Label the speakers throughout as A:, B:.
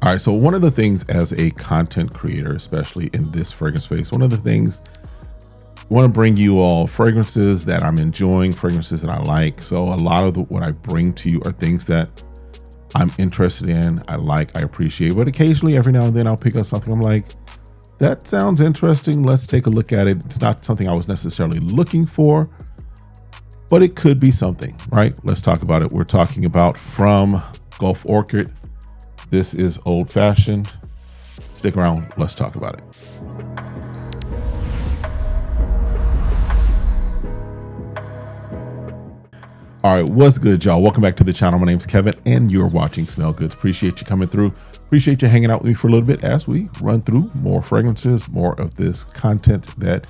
A: All right, so one of the things as a content creator, especially in this fragrance space, one of the things I want to bring you all fragrances that I'm enjoying, fragrances that I like. So a lot of what I bring to you are things that I'm interested in, I like, I appreciate, but occasionally every now and then I'll pick up something I'm like, that sounds interesting. Let's take a look at it. It's not something I was necessarily looking for, but it could be something, right? Let's talk about it. We're talking about from Gulf Orchid. This is Old Fashioned. Stick around. Let's talk about it. All right, what's good, y'all? Welcome back to the channel. My name's Kevin, and you're watching Smell Goods. Appreciate you coming through. Appreciate you hanging out with me for a little bit as we run through more fragrances, more of this content that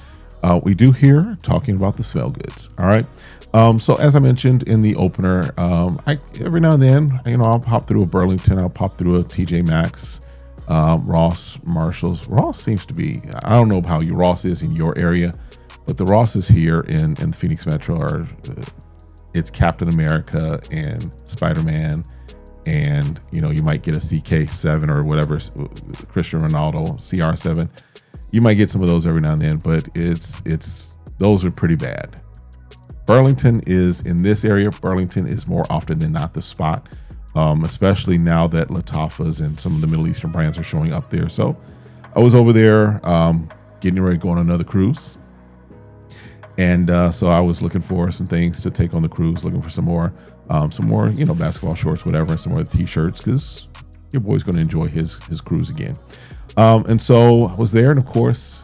A: we do here, talking about the smell goods. All right. So as I mentioned in the opener, I every now and then, I'll pop through a Burlington, I'll pop through a TJ Maxx, Ross, Marshalls. Ross seems to be, I don't know how Ross is in your area, but the Rosses here in the Phoenix Metro are, it's Captain America and Spider-Man, and you might get a CK7 or whatever, Cristiano Ronaldo CR7. You might get some of those every now and then, but those are pretty bad. Burlington is in this area. Burlington is more often than not the spot, especially now that Latifah's and some of the Middle Eastern brands are showing up there. So I was over there getting ready to go on another cruise. And so I was looking for some things to take on the cruise, looking for some more, basketball shorts, whatever, and some more t-shirts, because your boy's going to enjoy his cruise again. And so I was there, and of course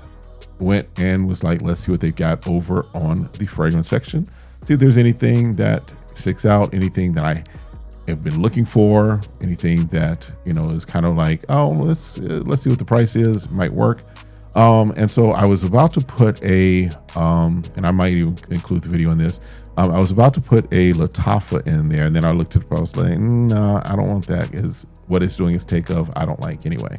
A: went and was like, let's see what they've got over on the fragrance section. See if there's anything that sticks out, anything that I have been looking for, anything that, is kind of like, oh, let's see what the price is, might work. And so I was about to put and I might even include the video in this. I was about to put a Latifah in there, and then I looked at the price, I was like, no, I don't want that, because what it's doing is take of I don't like anyway.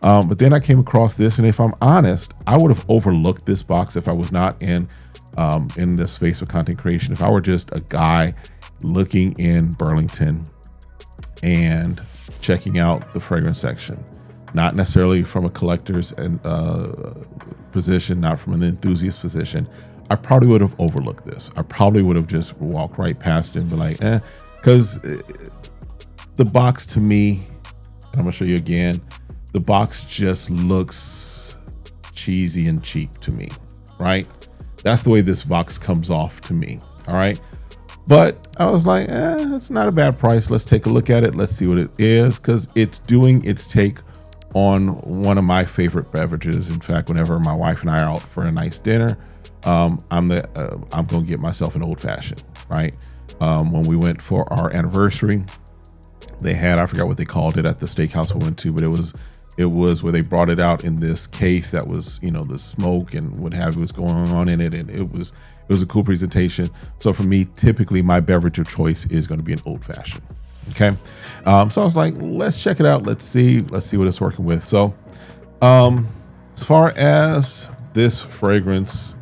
A: But then I came across this, and if I'm honest, I would have overlooked this box if I was not in this space of content creation. If I were just a guy looking in Burlington and checking out the fragrance section, not necessarily from a collector's position, not from an enthusiast position, I probably would have overlooked this. I probably would have just walked right past it and be like, because the box to me, and I'm gonna show you again, the box just looks cheesy and cheap to me, right? That's the way this box comes off to me, all right? But I was like, it's not a bad price. Let's take a look at it. Let's see what it is, because it's doing its take on one of my favorite beverages. In fact, whenever my wife and I are out for a nice dinner, I'm gonna get myself an Old Fashioned, right? When we went for our anniversary, they had, I forgot what they called it at the steakhouse we went to, but it was where they brought it out in this case that was, the smoke and what have you was going on in it, and it was a cool presentation. So for me, typically my beverage of choice is going to be an Old Fashioned. Okay. So I was like, let's check it out. Let's see what it's working with. So as far as this fragrance,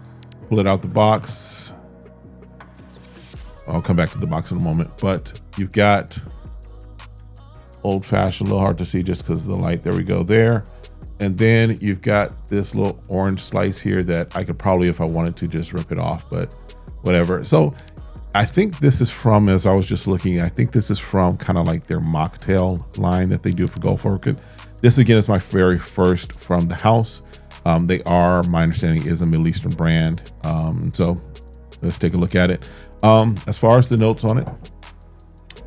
A: pull it out the box. I'll come back to the box in a moment, but you've got Old Fashioned, a little hard to see just because of the light. There we go there. And then you've got this little orange slice here that I could probably, if I wanted to, just rip it off, but whatever. So I think this is from, as I was just looking, I think this is from kind of like their mocktail line that they do for Gulf Orchid. This again is my very first from the house. They are, my understanding is a Middle Eastern brand. So let's take a look at it. As far as the notes on it,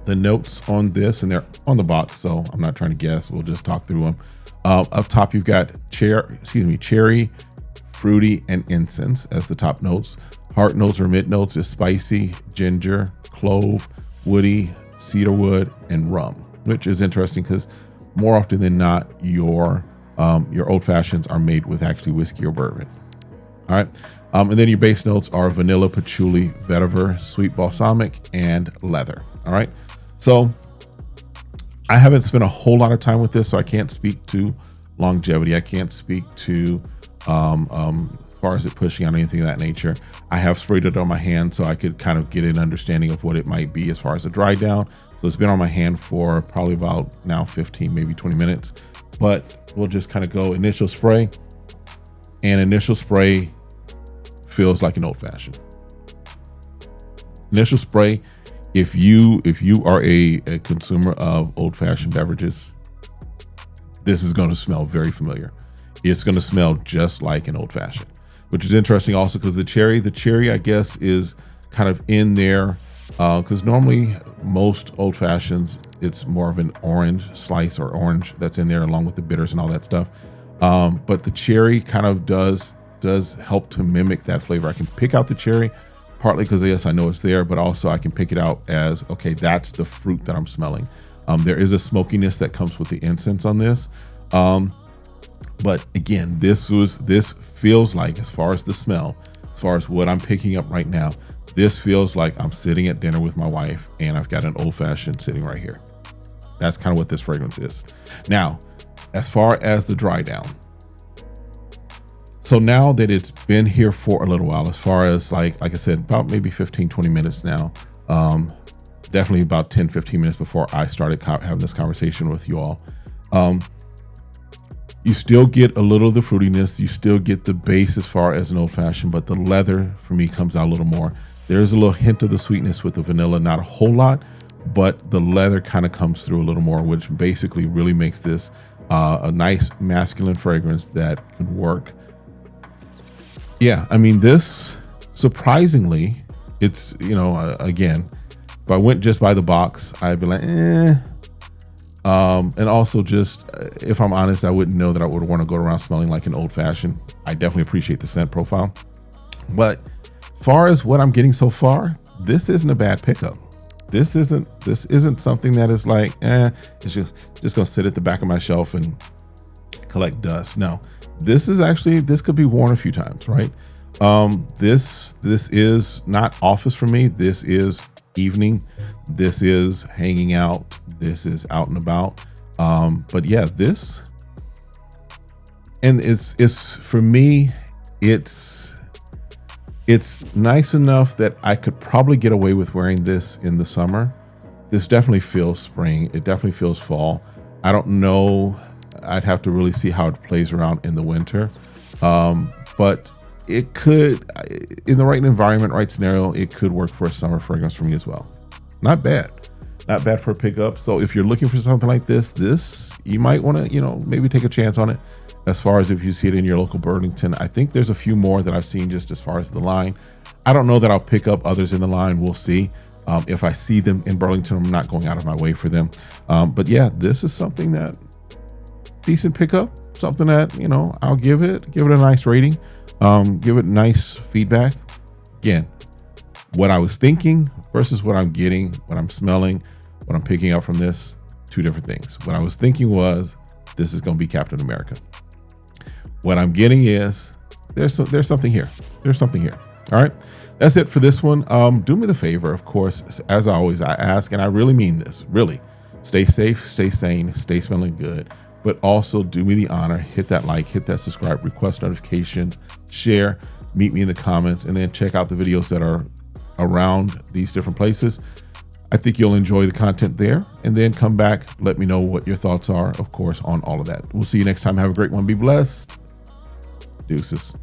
A: the notes on this, and they're on the box, so I'm not trying to guess. We'll just talk through them. Up top, you've got cherry, fruity, and incense as the top notes. Heart notes or mid notes is spicy, ginger, clove, woody, cedarwood, and rum, which is interesting because more often than not, your Old Fashions are made with actually whiskey or bourbon. All right. And then your base notes are vanilla, patchouli, vetiver, sweet balsamic, and leather. All right. So I haven't spent a whole lot of time with this, so I can't speak to longevity. I can't speak to as far as it pushing on anything of that nature. I have sprayed it on my hand so I could kind of get an understanding of what it might be as far as a dry down. So it's been on my hand for probably about now 15, maybe 20 minutes, but we'll just kind of go initial spray, and initial spray feels like an old fashioned. Initial spray, if you are a consumer of old fashioned beverages, this is going to smell very familiar. It's going to smell just like an old fashioned, which is interesting also because the cherry, I guess, is kind of in there because normally most old fashions, it's more of an orange slice or orange that's in there along with the bitters and all that stuff. But the cherry kind of does help to mimic that flavor. I can pick out the cherry partly because yes, I know it's there, but also I can pick it out as, okay, that's the fruit that I'm smelling. There is a smokiness that comes with the incense on this. But again, this feels like, as far as the smell, as far as what I'm picking up right now, this feels like I'm sitting at dinner with my wife and I've got an old fashioned sitting right here. That's kind of what this fragrance is. Now, as far as the dry down. So now that it's been here for a little while, as far as like I said, about maybe 15, 20 minutes now, definitely about 10, 15 minutes before I started having this conversation with you all. You still get a little of the fruitiness. You still get the base as far as an old fashioned, but the leather for me comes out a little more. There's a little hint of the sweetness with the vanilla, not a whole lot, but the leather kind of comes through a little more, which basically really makes this a nice masculine fragrance that can work. Yeah, I mean, this surprisingly, it's, again, if I went just by the box, I'd be like, eh. And also just, if I'm honest, I wouldn't know that I would want to go around smelling like an old fashioned. I definitely appreciate the scent profile, but as far as what I'm getting so far, this isn't a bad pickup. This isn't something that is like, it's just gonna sit at the back of my shelf and collect dust. No, this could be worn a few times, right? This is not office for me. This is evening. This is hanging out. This is out and about. But yeah, this, and it's for me, it's nice enough that I could probably get away with wearing this in the summer. This definitely feels spring. It definitely feels fall. I don't know. I'd have to really see how it plays around in the winter. But it could, in the right environment, right scenario, it could work for a summer fragrance for me as well. Not bad for a pickup. So if you're looking for something like this, you might want to, maybe take a chance on it. As far as if you see it in your local Burlington, I think there's a few more that I've seen just as far as the line. I don't know that I'll pick up others in the line. We'll see. If I see them in Burlington, I'm not going out of my way for them. But yeah, this is something that decent pickup, something that, I'll give it a nice rating, give it nice feedback. Again, what I was thinking versus what I'm getting, what I'm smelling, what I'm picking up from this, two different things. What I was thinking was, this is going to be Captain America. What I'm getting is there's something here. There's something here. All right. That's it for this one. Do me the favor, of course, as always, I ask, and I really mean this, really, stay safe, stay sane, stay smelling good, but also do me the honor, hit that like, hit that subscribe, request notifications, share, meet me in the comments, and then check out the videos that are around these different places. I think you'll enjoy the content there, and then come back, let me know what your thoughts are, of course, on all of that. We'll see you next time. Have a great one. Be blessed. Deuces.